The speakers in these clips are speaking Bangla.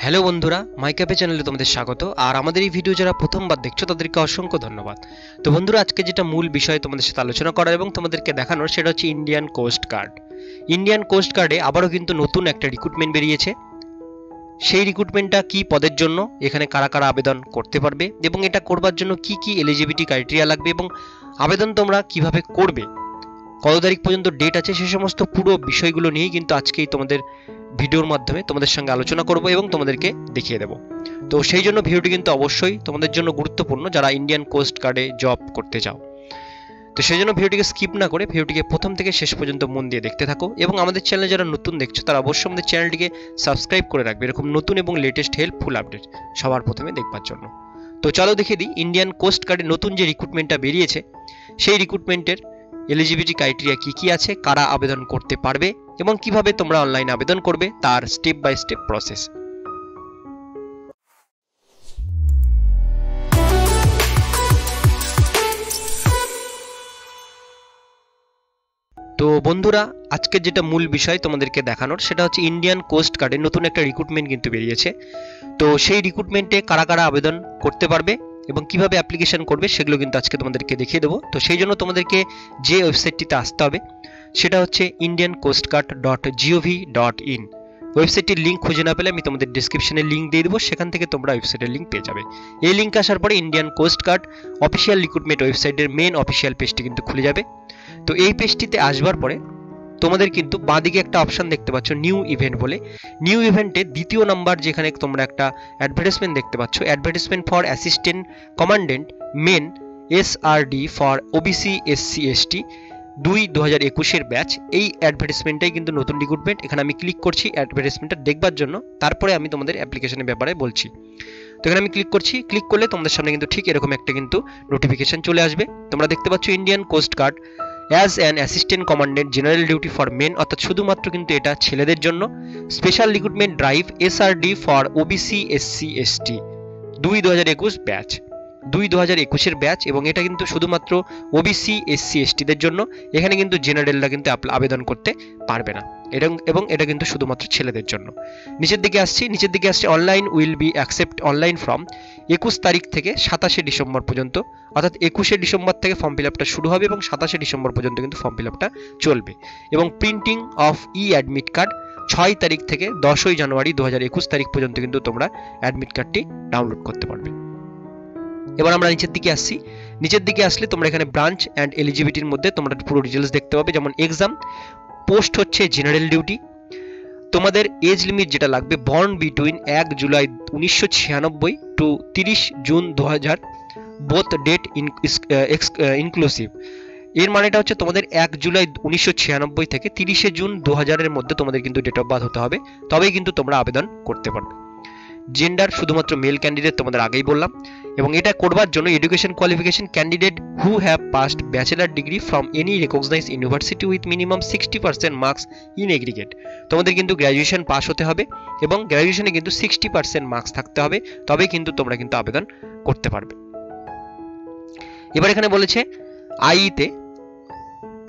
হ্যালো বন্ধুরা, মাইক্যাপে চ্যানেলে তোমাদের স্বাগত। আর আমাদের এই ভিডিও যারা প্রথমবার দেখছো তাদেরকে অসংখ্য ধন্যবাদ। তো বন্ধুরা, আজকে যেটা মূল বিষয় তোমাদের সাথে আলোচনা করার এবং তোমাদেরকে দেখানোর সেটা হচ্ছে Indian coast Guard. Indian Coast গার্ডে আবারও কিন্তু নতুন একটা রিক্রুটমেন্ট বেরিয়েছে। সেই রিক্রুটমেন্টটা কি পদের জন্য, এখানে কারা কারা আবেদন করতে পারবে এবং এটা করবার জন্য কি কি এলিজিবিলিটি ক্রাইটেরিয়া লাগবে এবং আবেদন তোমরা কিভাবে করবে, কত তারিখ পর্যন্ত ডেট আছে, সে সমস্ত পুরো বিষয়গুলো নিয়েই কিন্তু আজকেই তোমাদের ভিডিওর মাধ্যমে তোমাদের সঙ্গে আলোচনা করব এবং তোমাদেরকে দেখিয়ে দেব। তো সেই জন্য ভিডিওটি কিন্তু অবশ্যই তোমাদের জন্য গুরুত্বপূর্ণ যারা ইন্ডিয়ান কোস্ট গার্ডে জব করতে চাও। তো সেই জন্য ভিডিওটিকে স্কিপ না করে ভিডিওটিকে প্রথম থেকে শেষ পর্যন্ত মন দিয়ে দেখতে থাকো এবং আমাদের চ্যানেলে যারা নতুন দেখছো তারা অবশ্যই আমাদের চ্যানেলটিকে সাবস্ক্রাইব করে রাখবে এরকম নতুন এবং লেটেস্ট হেল্পফুল আপডেট সবার প্রথমে দেখবার জন্য। তো চলো দেখে দিই ইন্ডিয়ান কোস্ট গার্ডের নতুন যে রিক্রুটমেন্টটা বেরিয়েছে সেই রিক্রুটমেন্টের এলিজিবিলিটি ক্রাইটেরিয়া কি কি আছে, কারা আবেদন করতে পারবে এবং কিভাবে তোমরা অনলাইনে আবেদন করবে তার স্টেপ বাই স্টেপ প্রসেস। তো বন্ধুরা, আজকের যেটা মূল বিষয় তোমাদেরকে দেখানোর সেটা হচ্ছে ইন্ডিয়ান কোস্ট গার্ডের নতুন একটা রিক্রুটমেন্ট কিন্তু বেরিয়েছে। তো সেই রিক্রুটমেন্টে কারা কারা আবেদন করতে পারবে এবং কিভাবে অ্যাপ্লিকেশন করবে সেগুলো কিন্তু আজকে তোমাদেরকে দেখিয়ে দেবো। তো সেই জন্য তোমাদেরকে যে ওয়েবসাইটটিতে আসতে হবে সেটা হচ্ছে indiancoastguard.gov.in। ওয়েবসাইটটির লিঙ্ক খুঁজে না পেলে আমি তোমাদের ডিসক্রিপশনে লিঙ্ক দিয়ে দেবো, সেখান থেকে তোমরা ওয়েবসাইটের লিঙ্ক পেয়ে যাবে। এই লিঙ্ক আসার পরে Indian coast guard official recruitment ওয়েবসাইটের মেন অফিসিয়াল পেজটি কিন্তু খুলে যাবে। তো এই পেজটিতে আসবার পরে তোমাদের কিন্তু বাঁদিকে একটা অপশন দেখতে পাচ্ছ নিউ ইভেন্ট বলে। নিউ ইভেন্টে দ্বিতীয় নাম্বার যেখানে তোমরা একটা অ্যাডভার্টাইজমেন্ট দেখতে পাচ্ছ, advertisement for assistant commandant men SRD for OBC SC ST 2021 batch. এই অ্যাডভার্টাইজমেন্টটাই কিন্তু নতুন রিক্রুটমেন্ট। এখানে আমি ক্লিক করছি অ্যাডভার্টাইজমেন্টটা দেখবার জন্য, তারপরে আমি তোমাদের অ্যাপ্লিকেশনের ব্যাপারে বলছি। তো এখানে আমি ক্লিক করছি, ক্লিক করলে তোমাদের সামনে কিন্তু ঠিক এরকম একটা কিন্তু নোটিফিকেশন চলে আসবে। তোমরা দেখতে পাচ্ছ Indian coast guard as an assistant commandant general duty for men, অর্থাৎ শুধুমাত্র কিন্তু এটা ছেলেদের জন্য। Special recruitment drive SRD for OBC SC ST 2021 batch, 2021 batch এবং এটা কিন্তু শুধুমাত্র ওবিসি এসসি এসটিদের জন্য। এখানে কিন্তু জেনারেলরা কিন্তু আবেদন করতে পারবে না এবং এটা কিন্তু শুধুমাত্র ছেলেদের জন্য। নিচের দিকে আসছে online will be accept online from 21 তারিখ থেকে 27শে ডিসেম্বর পর্যন্ত, অর্থাৎ 21শে ডিসেম্বর থেকে ফর্ম ফিল আপটা শুরু হবে এবং 27শে ডিসেম্বর পর্যন্ত কিন্তু ফর্ম ফিল আপটা চলবে। এবং printing of e admit card 6 তারিখ থেকে 10ই জানুয়ারি 2021 তারিখ পর্যন্ত কিন্তু তোমরা অ্যাডমিট কার্ডটি ডাউনলোড করতে পারবে। এবার আমরা নিচের দিকে আসলে তোমরা এখানে ব্রাঞ্চ অ্যান্ড এলিজিবিলিটির মধ্যে তোমরা পুরো ডিটেলস দেখতে পাবে। যেমন এক্সাম, পোস্ট হচ্ছে জেনারেল ডিউটি, তোমাদের এজ লিমিট যেটা লাগবে born between 1 July 1996 to 30 June 2000, both date inclusive. এর মানেটা হচ্ছে তোমাদের 1 জুলাই 1996 থেকে 30শে জুন 2000-এর মধ্যে তোমাদের কিন্তু ডেট অফ বার্থ হতে হবে, তবেই কিন্তু তোমরা আবেদন করতে পারবে। জেন্ডার শুধুমাত্র মেল ক্যান্ডিডেট, তোমাদের আগেই বললাম। এবং এটা করবার জন্য education qualification candidate who have passed bachelor degree from any recognized university with minimum 60% marks in aggregate. তোমাদের কিন্তু গ্র্যাজুয়েশন পাস হতে হবে এবং গ্র্যাজুয়েশনে কিন্তু 60% মার্কস থাকতে হবে, তবেই কিন্তু তোমরা কিন্তু আবেদন করতে পারবে। এবার এখানে বলেছে আইইতে,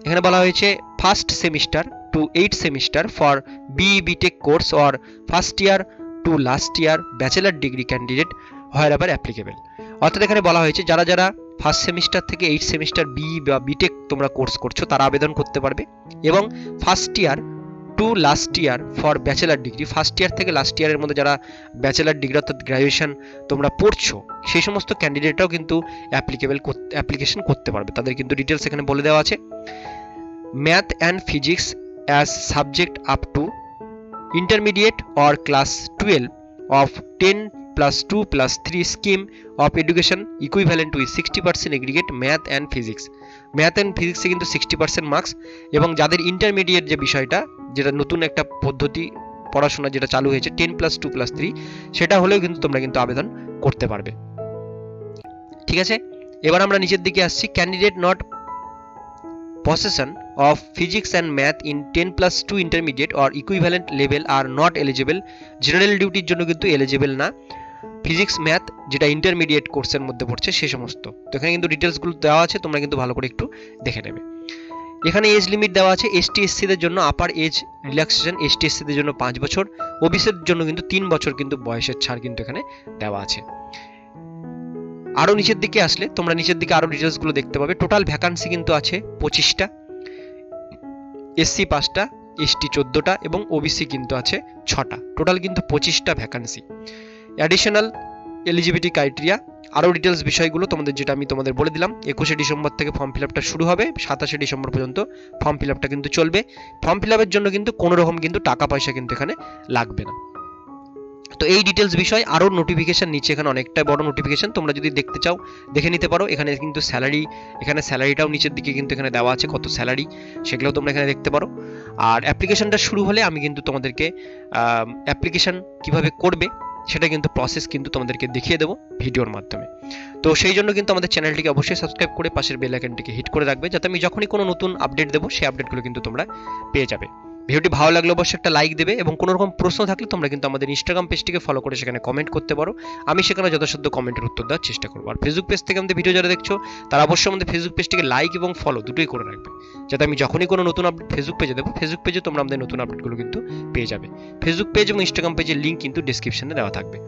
এখানে বলা হয়েছে first semester to 8 semester for BE BTech course or first year to last year bachelor degree candidate wherever applicable. অর্থাৎ এখানে বলা হয়েছে যারা যারা ফার্স্ট সেমিস্টার থেকে 8 সেমিস্টার বিই বা বিটেক তোমরা কোর্স করছো তারা আবেদন করতে পারবে। এবং first year to last year for bachelor degree, first year থেকে লাস্ট ইয়ারের মধ্যে যারা ব্যাচেলার ডিগ্রি অর্থাৎ গ্র্যাজুয়েশন তোমরা পড়ছো সেই সমস্ত ক্যান্ডিডেটরাও কিন্তু অ্যাপ্লিকেশন করতে পারবে। তাদের কিন্তু ডিটেলস এখানে বলে দেওয়া আছে। Math and physics as subject up to intermediate or class 12 of 10+2+3 scheme of education equivalent to 60% aggregate math and physics। Math and ফিজিক্সে কিন্তু 60% মার্কস এবং যাদের ইন্টারমিডিয়েট যে বিষয়টা, যেটা নতুন একটা পদ্ধতি পড়াশোনা যেটা চালু হয়েছে 10+2+3, সেটা হলেও কিন্তু তোমরা কিন্তু আবেদন করতে পারবে। ঠিক আছে, এবার আমরা নিচের দিকে আসছি। Candidate not possession of physics and math in 10+2 intermediate or equivalent level are not eligible। General ডিউটির জন্য কিন্তু এলিজিবল না ফিজিক্স ম্যাথ যেটা ইন্টারমিডিয়েট কোর্সের মধ্যে পড়ছে সে সমস্ত। তো এখানে কিন্তু ডিটেলসগুলো দেওয়া আছে, তোমরা কিন্তু ভালো করে একটু দেখে নেবে। এখানে এজ লিমিট দেওয়া আছে এসটি এসসিদের জন্য আপার এজ রিল্যাক্সেশন, এসটি এসসিদের জন্য 5 বছর, ওবিসির জন্য কিন্তু 3 বছর কিন্তু বয়সের ছাড় কিন্তু এখানে দেওয়া আছে। আরো নিচের দিকে আসলে তোমরা নিচের দিকে আরো ডিটেলস গুলো দেখতে পাবে। টোটাল ভ্যাকান্সি কিন্তু আছে 25টা, এসসি 5টা, এসটি 14টা এবং ওবিসি কিন্তু আছে 6টা। টোটাল কিন্তু 25টা ভ্যাকান্সি। অ্যাডিশনাল এলিজিবিলিটি ক্রাইটেরিয়া আরও ডিটেলস বিষয়গুলো তোমাদের যেটা আমি তোমাদের বলে দিলাম। 21শে ডিসেম্বর থেকে ফর্ম ফিল আপটা শুরু হবে, 27শে ডিসেম্বর পর্যন্ত ফর্ম ফিল আপটা কিন্তু চলবে। ফর্ম ফিল আপের জন্য কিন্তু কোনো রকম কিন্তু টাকা পয়সা কিন্তু এখানে লাগবে না। তো এই ডিটেলস বিষয় আরও নোটিফিকেশন নিচে এখানে অনেকটা বড় নোটিফিকেশন, তোমরা যদি দেখতে চাও দেখে নিতে পারো। এখানে কিন্তু স্যালারি, এখানে স্যালারিটাও নিচের দিকে কিন্তু এখানে দেওয়া আছে কত স্যালারি, সেগুলোও তোমরা এখানে দেখতে পারো। আর অ্যাপ্লিকেশনটা শুরু হলে আমি কিন্তু তোমাদেরকে অ্যাপ্লিকেশন কিভাবে করবে সেটা কিন্তু প্রসেস কিন্তু তোমাদেরকে দেখিয়ে দেবো ভিডিওর মাধ্যমে। তো সেই জন্য কিন্তু আমাদের চ্যানেলটিকে অবশ্যই সাবস্ক্রাইব করে পাশের বেল আইকনটিকে হিট করে রাখবে, যাতে আমি যখনই কোনো নতুন আপডেট দেবো সেই আপডেটগুলো কিন্তু তোমরা পেয়ে যাবে। ভিডিওটি ভালো লাগলে অবশ্যই একটা লাইক দেবে এবং কোনো রকম প্রশ্ন থাকলে তোমরা কিন্তু আমাদের ইনস্টাগ্রাম পেজটিকে ফলো করে সেখানে কমেন্ট করতে পারো, আমি সেখানে যথাসাধ্য কমেন্টের উত্তর দেওয়ার চেষ্টা করবো। আর ফেসবুক পেজ থেকে আমাদের ভিডিও যারা দেখছো তারা অবশ্যই আমাদের ফেসবুক পেজটিকে লাইক এবং ফলো দুটোই করে রাখবে, যাতে আমি যখনই কোনো নতুন আপডেট ফেসবুক পেজে দেবো, ফেসবুক পেজে তোমরা আমাদের নতুন আপডেটগুলো কিন্তু পেয়ে যাবে। ফেসবুক পেজ এবং ইনস্টাগ্রাম পেজের লিঙ্ক কিন্তু ডেসক্রিপশনে দেওয়া থাকবে।